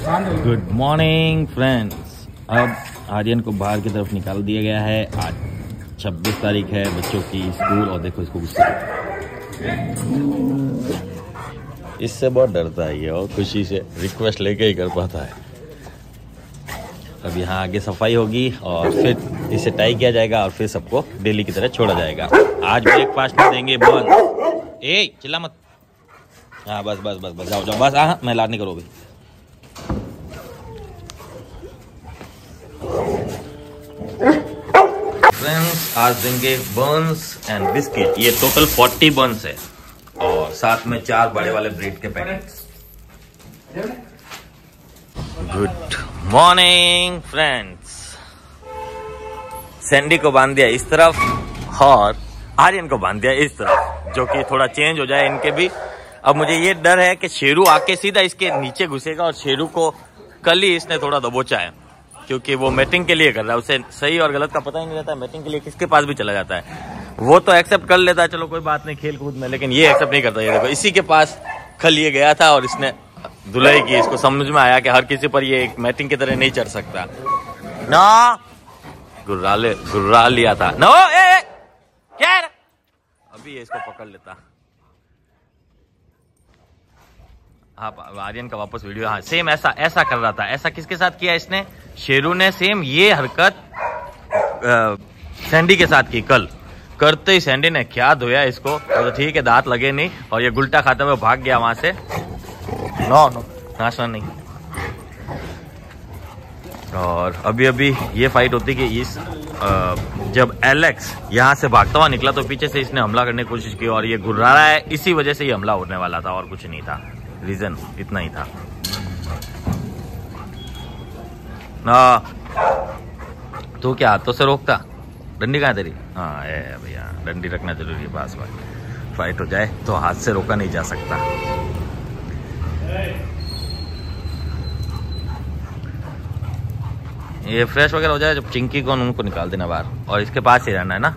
Good morning friends. अब आर्यन को बाहर की तरफ निकाल दिया गया है। आज 26 तारीख है, बच्चों की स्कूल। और देखो इसको गुस्सा, इससे बहुत डरता है ये और खुशी से रिक्वेस्ट लेके ही कर पाता है। अब यहाँ आगे सफाई होगी और फिर इसे टाई किया जाएगा और फिर सबको डेली की तरह छोड़ा जाएगा। आज ब्रेकफास्ट में देंगे बन। ए चिल्ला मत। हाँ बस बस बस बस जाओ जाओ बस। हाँ मैं लाद नहीं करो भाई। फ्रेंड्स आज देंगे बर्न्स एंड बिस्किट। ये टोटल 40 बर्न्स है और साथ में 4 बड़े वाले ब्रेड के packets. Good morning friends. Sandy को बांध दिया इस तरफ और आर्यन को बांध दिया इस तरफ, जो कि थोड़ा चेंज हो जाए इनके भी। अब मुझे ये डर है कि शेरू आके सीधा इसके नीचे घुसेगा और शेरू को कल ही इसने थोड़ा दबोचा है, क्योंकि वो मैटिंग के लिए कर रहा है। उसे सही और गलत का पता ही नहीं रहता। मैटिंग के लिए किसके पास भी चला जाता है। वो तो एक्सेप्ट कर लेता है, चलो कोई बात नहीं खेल कूद में, लेकिन ये एक्सेप्ट नहीं करता। ये देखो इसी के पास कल ये गया था और इसने धुलाई की। इसको समझ में आया कि हर किसी पर ये एक मैटिंग की तरह नहीं चढ़ सकता ना। गुर्रा लिया था नो। क्या है? अभी इसको पकड़ लेता। हाँ आर्यन का वापस वीडियो। हाँ सेम ऐसा कर रहा था। ऐसा किसके साथ किया इसने? शेरू ने सेम ये हरकत सैंडी के साथ की कल। करते ही सैंडी ने क्या धोया इसको। तो ठीक है दांत लगे नहीं और ये गुल्टा खाते हुए भाग गया वहां से। नो नाशना नहीं। और अभी ये फाइट होती कि इस जब एलेक्स यहाँ से भागता हुआ निकला तो पीछे से इसने हमला करने की कोशिश की और ये घुर्रा रहा है। इसी वजह से ये हमला होने वाला था और कुछ नहीं था। रीजन इतना ही था ना। तू क्या हाथों से रोकता? डंडी कहाँ तेरी? हाँ भैया डंडी रखना जरूरी है पास में। फाइट हो जाए तो हाथ से रोका नहीं जा सकता। ये फ्रेश वगैरह हो जाए जब चिंकी को उनको निकाल देना बाहर और इसके पास ही रहना है ना।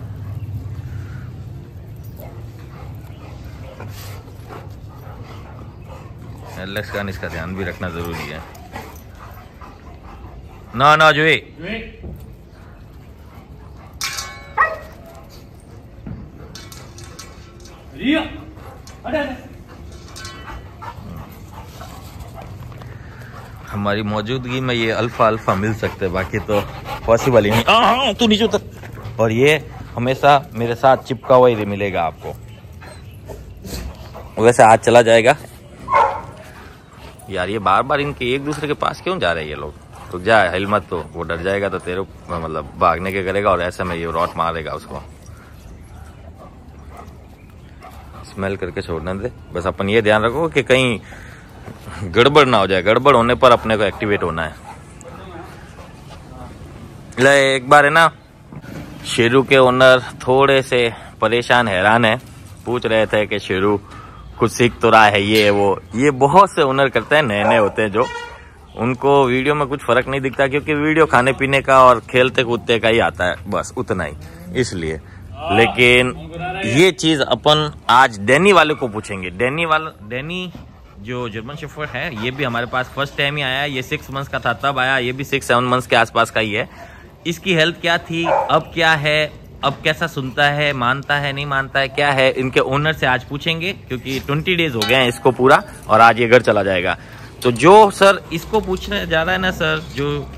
एलेक्स का इसका ध्यान भी रखना जरूरी है ना जुए। हमारी मौजूदगी में ये अल्फा मिल सकते, बाकी तो पॉसिबल ही नहीं। तू नीचे उतर। और ये हमेशा मेरे साथ चिपका हुआ ही मिलेगा आपको। वैसे आज चला जाएगा यार। ये बार बार इनके एक दूसरे के पास क्यों जा रहे हैं ये लोग? रुक जा हिल मत, तो वो डर जाएगा तो तेरे मतलब भागने के करेगा और ऐसे में ये रॉट मारेगा उसको। स्मेल करके छोड़ने दे बस। अपन ये ध्यान रखो कि कहीं गड़बड़ ना हो जाए। गड़बड़ होने पर अपने को एक्टिवेट होना है। एक बार है ना शेरू के ओनर थोड़े से परेशान हैरान है। पूछ रहे थे कि शेरू कुछ सीख तो रहा है ये वो। ये बहुत से ओनर करते हैं, नए होते हैं जो, उनको वीडियो में कुछ फर्क नहीं दिखता, क्योंकि वीडियो खाने पीने का और खेलते कूदते का ही आता है, बस उतना ही, इसलिए। लेकिन ये चीज अपन आज डैनी वाले को पूछेंगे। डैनी जो जर्मन शेफर्ड है, ये भी हमारे पास फर्स्ट टाइम ही आया है। ये 6 मंथ्स का था तब आया। ये भी 6-7 मंथ्स के आसपास का ही है। इसकी हेल्थ क्या थी, अब क्या है, अब कैसा सुनता है, मानता है नहीं मानता है, क्या है, इनके ओनर से आज पूछेंगे, क्योंकि 20 डेज हो गए हैं इसको पूरा और आज ये घर चला जाएगा। तो जो सर इसको पूछने जा रहा है ना सर, जो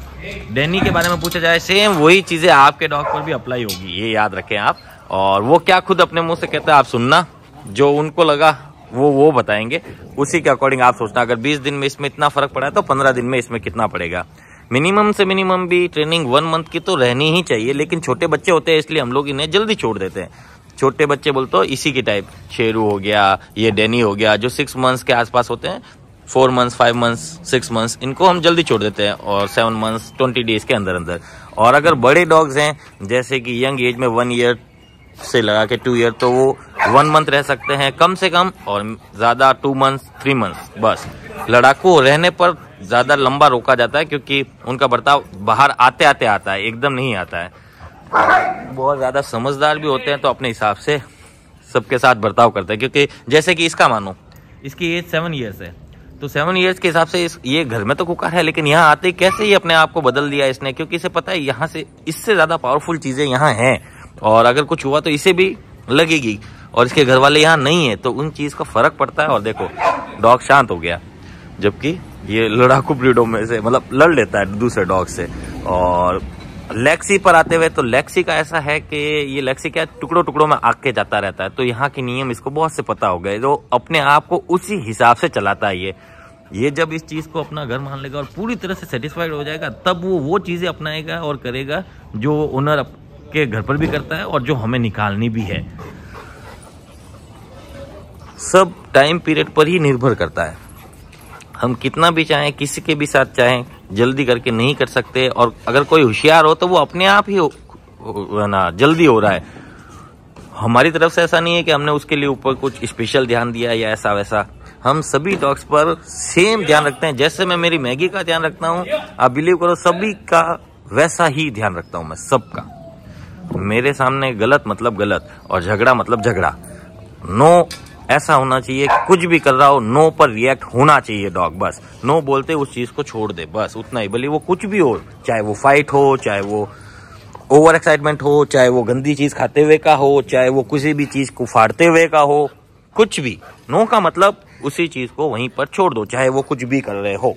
डैनी के बारे में पूछा जाए, सेम वही चीजें आपके डॉग पर भी अप्लाई होगी, ये याद रखें आप। और वो क्या खुद अपने मुंह से कहते हैं आप सुनना, जो उनको लगा वो बताएंगे, उसी के अकॉर्डिंग आप सोचना। अगर 20 दिन में इसमें इतना फर्क पड़ा है तो 15 दिन में इसमें कितना पड़ेगा। मिनिमम से मिनिमम भी ट्रेनिंग 1 मंथ की तो रहनी ही चाहिए, लेकिन छोटे बच्चे होते हैं इसलिए हम लोग इन्हें जल्दी छोड़ देते हैं। छोटे बच्चे बोलते हो इसी की टाइप, शेरू हो गया, ये डैनी हो गया, जो 6 मंथ्स के आसपास होते हैं, 4 मंथ्स 5 मंथ्स 6 मंथ्स, इनको हम जल्दी छोड़ देते हैं और 7 मंथ्स 20 डेज के अंदर। और अगर बड़े डॉग्स हैं जैसे कि यंग एज में 1 ईयर से लगा के 2 ईयर, तो वो 1 मंथ रह सकते हैं कम से कम, और ज्यादा 2 मंथ्स 3 मंथ्स बस। लड़ाकू रहने पर ज्यादा लंबा रोका जाता है, क्योंकि उनका बर्ताव बाहर आते आते आता है, एकदम नहीं आता है। बहुत ज्यादा समझदार भी होते हैं तो अपने हिसाब से सबके साथ बर्ताव करते हैं। क्योंकि जैसे कि इसका मानो, इसकी एज 7 ईयर्स है, तो 7 ईयर्स के हिसाब से ये घर में तो कुकर है, लेकिन यहाँ आते ही कैसे ही अपने आप को बदल दिया इसने, क्योंकि इसे पता है यहाँ से इससे ज्यादा पावरफुल चीजें यहाँ हैं, और अगर कुछ हुआ तो इसे भी लगेगी, और इसके घर वाले यहाँ नहीं है, तो उन चीज का फर्क पड़ता है। और देखो डॉग शांत हो गया, जबकि ये लड़ाकू ब्रीडों में से मतलब लड़ लेता है दूसरे डॉग से। और लेक्सी पर आते हुए, तो लेक्सी का ऐसा है कि ये लेक्सी क्या टुकड़ों टुकड़ों में आग के जाता रहता है, तो यहाँ के नियम इसको बहुत से पता हो गए, जो अपने आप को उसी हिसाब से चलाता है। ये जब इस चीज को अपना घर मान लेगा और पूरी तरह से सेटिस्फाइड हो जाएगा, तब वो चीजें अपनाएगा और करेगा जो ओनर के घर पर भी करता है और जो हमें निकालनी भी है। सब टाइम पीरियड पर ही निर्भर करता है। हम कितना भी चाहें, किसी के भी साथ चाहें, जल्दी करके नहीं कर सकते, और अगर कोई होशियार हो तो वो अपने आप ही ना जल्दी हो रहा है। हमारी तरफ से ऐसा नहीं है कि हमने उसके लिए ऊपर कुछ स्पेशल ध्यान दिया या ऐसा वैसा। हम सभी डॉग्स पर सेम ध्यान रखते हैं, जैसे मैं मेरी मैगी का ध्यान रखता हूँ, आप बिलीव करो सभी का वैसा ही ध्यान रखता हूँ मैं सबका। मेरे सामने गलत मतलब गलत और झगड़ा मतलब झगड़ा। नो ऐसा होना चाहिए, कुछ भी कर रहा हो नो पर रिएक्ट होना चाहिए डॉग, बस नो बोलते उस चीज को छोड़ दे, बस उतना ही। भले वो कुछ भी हो, चाहे वो फाइट हो, चाहे वो ओवर एक्साइटमेंट हो, चाहे वो गंदी चीज खाते हुए का हो, चाहे वो किसी भी चीज को फाड़ते हुए का हो, कुछ भी। नो का मतलब उसी चीज को वहीं पर छोड़ दो, चाहे वो कुछ भी कर रहे हो।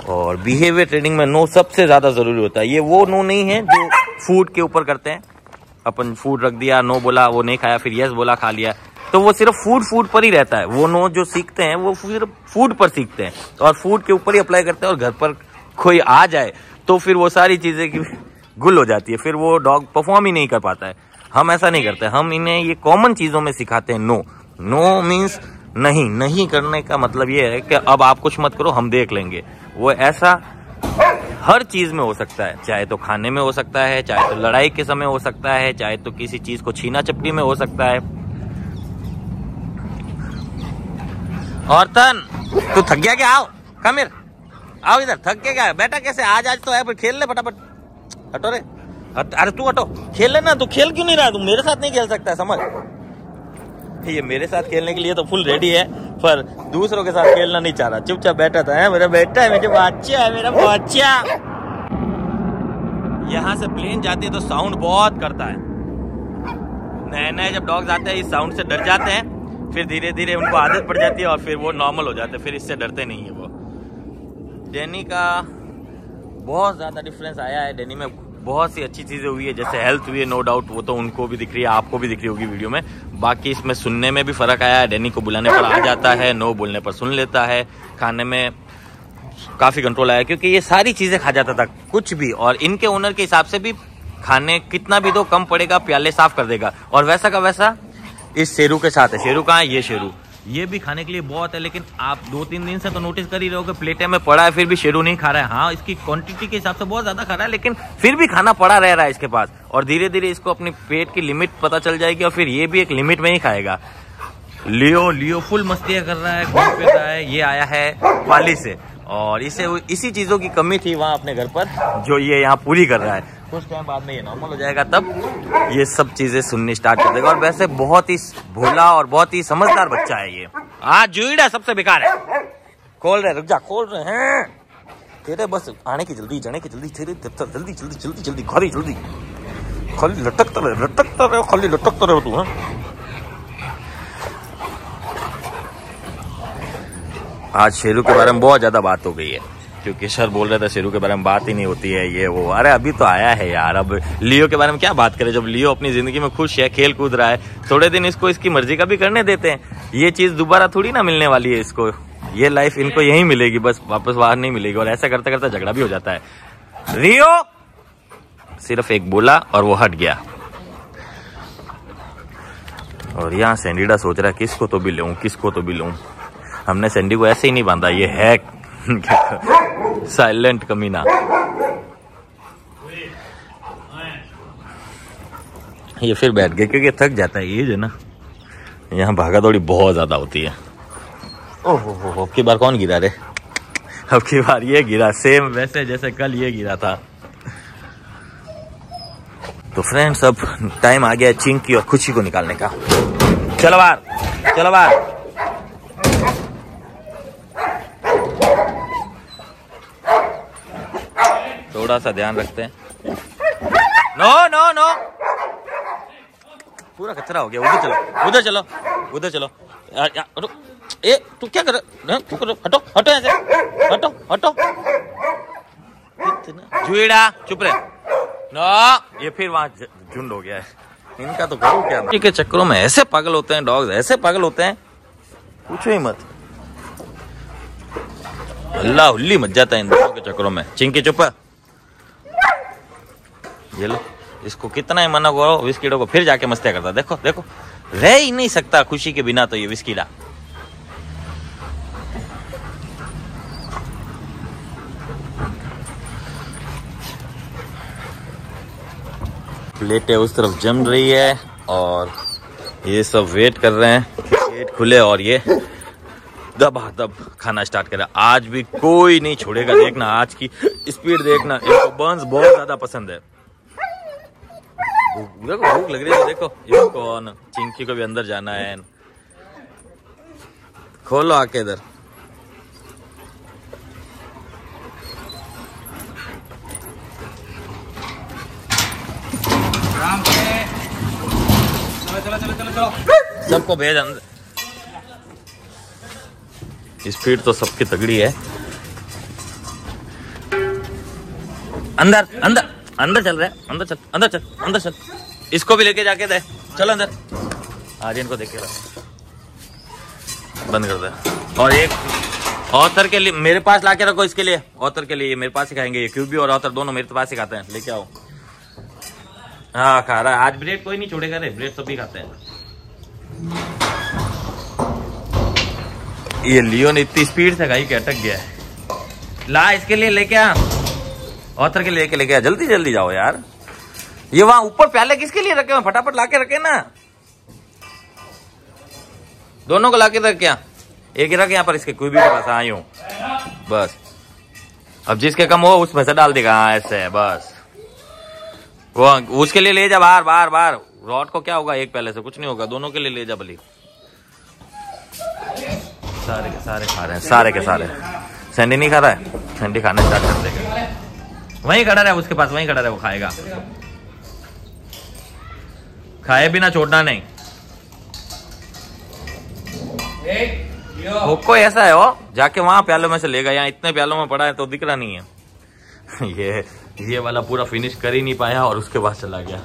और बिहेवियर ट्रेनिंग में नो सबसे ज्यादा जरूरी होता है। ये वो नो नहीं है जो फूड के ऊपर करते हैं, अपन फूड रख दिया, नो बोला, वो नहीं खाया, फिर यस बोला, खा लिया, तो वो सिर्फ फूड पर ही रहता है। वो नो जो सीखते हैं वो सिर्फ फूड पर सीखते हैं और फूड के ऊपर ही अप्लाई करते हैं, और घर पर कोई आ जाए तो फिर वो सारी चीजें की गुल हो जाती है, फिर वो डॉग परफॉर्म ही नहीं कर पाता है। हम ऐसा नहीं करते, हम इन्हें ये कॉमन चीजों में सिखाते हैं। नो नो मीन्स नहीं, नहीं करने का मतलब ये है कि अब आप कुछ मत करो, हम देख लेंगे। वो ऐसा हर चीज में हो सकता है, चाहे तो खाने में हो सकता है, चाहे तो लड़ाई के समय हो सकता है, चाहे तो किसी चीज को छीना चपटी में हो सकता है। औरतन तू थक गया क्या? आओ कमिर, आओ इधर, थक गया क्या बेटा? कैसे आज तो है, खेल ले फटाफट, हटो रे, अरे तू हटो, खेल लेना। तू खेल क्यों नहीं रहा? तू मेरे साथ नहीं खेल सकता है, समझ। ये मेरे साथ खेलने के लिए तो फुल रेडी है, पर दूसरों के साथ खेलना नहीं चाह रहा, चुपचाप बैठा था। मेरा बेटा है, मेरा बच्चा है, मेरा बच्चा। यहाँ से प्लेन जाती है तो साउंड बहुत करता है। नए नए जब डॉग्स आते हैं इस साउंड से डर जाते हैं, फिर धीरे धीरे उनको आदत पड़ जाती है और फिर वो नॉर्मल हो जाते हैं, फिर इससे डरते नहीं है वो। डेनी का बहुत ज्यादा डिफरेंस आया है। डेनी में बहुत सी अच्छी चीजें हुई है, जैसे हेल्थ हुई है, नो डाउट, वो तो उनको भी दिख रही है, आपको भी दिख रही होगी वीडियो में। बाकी इसमें सुनने में भी फर्क आया है, डेनी को बुलाने पर आ जाता है, नो बोलने पर सुन लेता है। खाने में काफी कंट्रोल आया, क्योंकि ये सारी चीजें खा जाता था कुछ भी, और इनके ओनर के हिसाब से भी खाने कितना भी दो कम पड़ेगा, प्याले साफ कर देगा। और वैसा का वैसा इस शेरू के साथ है। शेरू कहाँ है? ये शेरू, ये भी खाने के लिए बहुत है, लेकिन आप 2-3 दिन से तो नोटिस कर ही रहे हो कि प्लेटें में पड़ा है, फिर भी शेरू नहीं खा रहा है। हाँ, इसकी क्वांटिटी के हिसाब से बहुत ज्यादा खा रहा है, लेकिन फिर भी खाना पड़ा रह रहा है इसके पास। और धीरे धीरे इसको अपनी पेट की लिमिट पता चल जाएगी और फिर ये भी एक लिमिट में ही खाएगा। लियो फुल मस्तियां कर रहा है, घूम फिर रहा है। ये आया है पाली से, और इसे इसी चीजों की कमी थी वहां अपने घर पर, जो ये यहाँ पूरी कर रहा है। कुछ टाइम बाद में ये नॉर्मल हो जाएगा, तब ये सब चीजें सुननी स्टार्ट कर देगा। और वैसे बहुत ही भोला और बहुत ही समझदार बच्चा है ये। आज जुईड़ा सबसे बेकार है। खोल रहे, रुक जा, खोल रहे हैं तेरे, बस आने की जल्दी, जाने की जल्दी, तेरे जल्दी जल्दी जल्दी जल्दी, खाली जल्दी, खाली लटकता रहे, खाली लटकता रहे तू। आज शेरू के बारे में बहुत ज्यादा बात हो गई है, क्योंकि सर बोल रहे थे शेरू के बारे में बात ही नहीं होती है, ये वो। अरे अभी तो आया है यार, अब लियो के बारे में क्या बात करें, जब लियो अपनी जिंदगी में खुश है, खेल कूद रहा है। थोड़े दिन इसको इसकी मर्जी का भी करने देते हैं। ये चीज दोबारा थोड़ी ना मिलने वाली है इसको, ये लाइफ इनको यही मिलेगी, बस वापस बाहर नहीं मिलेगी। और ऐसा करते करते झगड़ा भी हो जाता है। रियो सिर्फ एक बोला और वो हट गया। और यहाँ सैंडीडा सोच रहा है किसको तो भी लूं, किसको तो भी लूं। हमने सैंडी को ऐसे ही नहीं बांधा, ये है साइलेंट कमीना। ये फिर बैठ गए क्योंकि थक जाता है, ये जो ना, यहाँ भागा दौड़ी बहुत ज्यादा होती है। ओहो, अब की बार कौन गिरा रे? अब की बार ये गिरा, सेम वैसे जैसे कल ये गिरा था। तो फ्रेंड्स, अब टाइम आ गया चिंकी और खुशी को निकालने का। चलो बाहर, चलो बाहर, थोड़ा सा ध्यान रखते हैं। नो नो नो, पूरा कचरा हो गया। उधर चलो उधर चलो उधर चलो। ए तू क्या कर रहा? हटो हटो ऐसे, हटो हटो। जुएड़ा चुप रहे। नो, ये फिर वहां झुंड हो गया है इनका। तो करूँ क्या? के चक्करों में ऐसे पागल होते हैं डॉग्स, ऐसे पागल होते हैं, पूछो ही मत। अल्लाह हुल्ली मच जाता है इन दोनों के चक्करों में। चिंकी चुप। ये लो, इसको कितना ही मना करो विस्कीडो को, फिर जाके मस्तियां करता। देखो देखो, रह ही नहीं सकता खुशी के बिना तो ये विस्कीडा। प्लेटें उस तरफ जम रही है और ये सब वेट कर रहे हैं गेट खुले और ये दबादब खाना स्टार्ट करा। आज भी कोई नहीं छोड़ेगा। देखना आज की स्पीड देखना। इनको बर्न्स बहुत ज्यादा पसंद है। देखो भूख लग रही है, देखो इसको। चिंकी को भी अंदर जाना है। खोलो आके इधर। चलो चलो चलो चलो, सबको भेज अंदर। स्पीड तो सबकी तगड़ी है। अंदर अंदर अंदर चल रहा है। अंदर चल अंदर चल अंदर चल। इसको भी लेके जाके दे। चलो अंदर। आर्यन को देख के बंद कर दे। और एक ऑथर के लिए मेरे पास लाके रखो। इसके लिए ऑथर के लिए ये मेरे पास ही खाएंगे। ये क्यूबी और ऑथर दोनों मेरे पास ही खाते हैं। लेके आओ। हाँ खा रहा है आज। ब्रेड कोई नहीं छोड़ेगा रे, ब्रेड सभी खाते हैं। ये लियोन इतनी स्पीड से खाई कि अटक गया है। ला इसके लिए लेके आ, ऑथर के लिए लेके आ। जल्दी जल्दी जाओ यार। ये वहां ऊपर प्याले किसके लिए रखे हुए? फटाफट लाके रखे ना। दोनों को लाके रख क्या? एक ही रख यहाँ पर इसके। कोई भी पास आई हूँ बस। अब जिसके कम हो उसमें से डाल देगा। हाँ ऐसे है बस। वो उसके लिए ले जा बाहर बाहर बाहर। रॉड को क्या होगा? एक पहले से कुछ नहीं होगा। दोनों के लिए ले जा भली। सारे के सारे खा रहे हैं, सारे के सारे। सैंडी नहीं खा रहा है? सैंडी खाना स्टार्ट कर देगा। वहीं खड़ा रहा उसके पास, वहीं खड़ा रहा। वो खाएगा। खाए बिना छोड़ना नहीं। वो ऐसा है वो जाके वहां प्यालों में से लेगा। यहाँ इतने प्यालों में पड़ा है तो दिख रहा नहीं है। ये वाला पूरा फिनिश कर ही नहीं पाया और उसके बाद चला गया।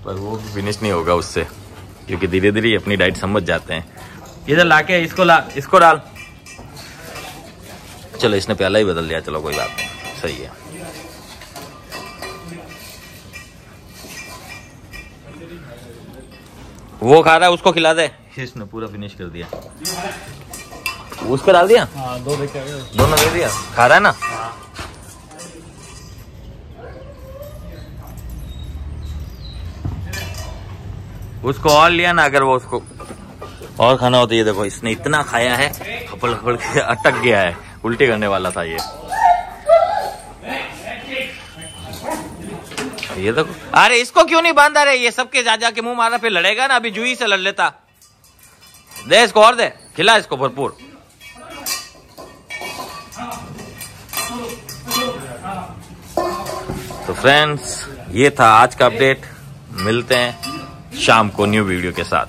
पर वो भी फिनिश नहीं होगा उससे, क्योंकि धीरे धीरे अपनी डाइट समझ जाते हैं। इधर लाके इसको ला, इसको डाल। चलो इसने प्याला ही बदल दिया। चलो कोई बात नहीं, सही है। वो खा रहा है, उसको खिला दे। इसने पूरा फिनिश कर दिया। उसको डाल दिया। हाँ, दोनों दे दिया। खा रहा है ना। उसको और लिया ना। अगर वो उसको और खाना होता। ये देखो इसने इतना खाया है, खपड़ खपड़ के अटक गया है। उल्टी करने वाला था ये। ये देखो। अरे इसको क्यों नहीं बांधा रहे? ये सबके जा के मुंह मारा, फिर लड़ेगा ना। अभी जूही से लड़ लेता। दे इसको और दे, खिला इसको भरपूर। तो फ्रेंड्स ये था आज का अपडेट। मिलते हैं शाम को न्यू वीडियो के साथ।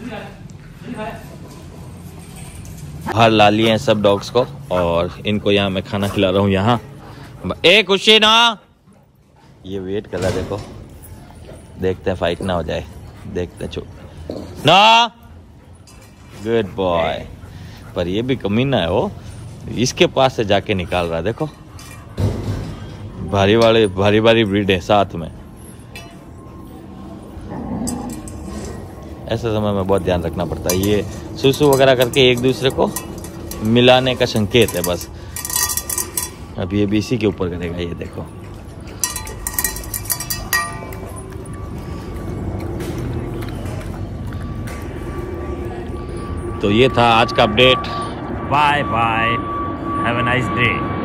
बाहर ला लिए हैं सब डॉग्स को और इनको यहाँ मैं खाना खिला रहा हूँ। यहाँ ए खुशी ना, ये वेट कर रहा है। देखो देखते हैं फाइट ना हो जाए। देखते हैं। चुप ना, गुड बॉय। पर ये भी कमीना है। वो इसके पास से जाके निकाल रहा है। देखो भारी भारी ब्रीड है साथ में। ऐसे समय में बहुत ध्यान रखना पड़ता है। ये सुसु वगैरह करके एक दूसरे को मिलाने का संकेत है बस। अब ये भी इसी के ऊपर करेगा। ये देखो। तो ये था आज का update. Bye bye, have a nice day.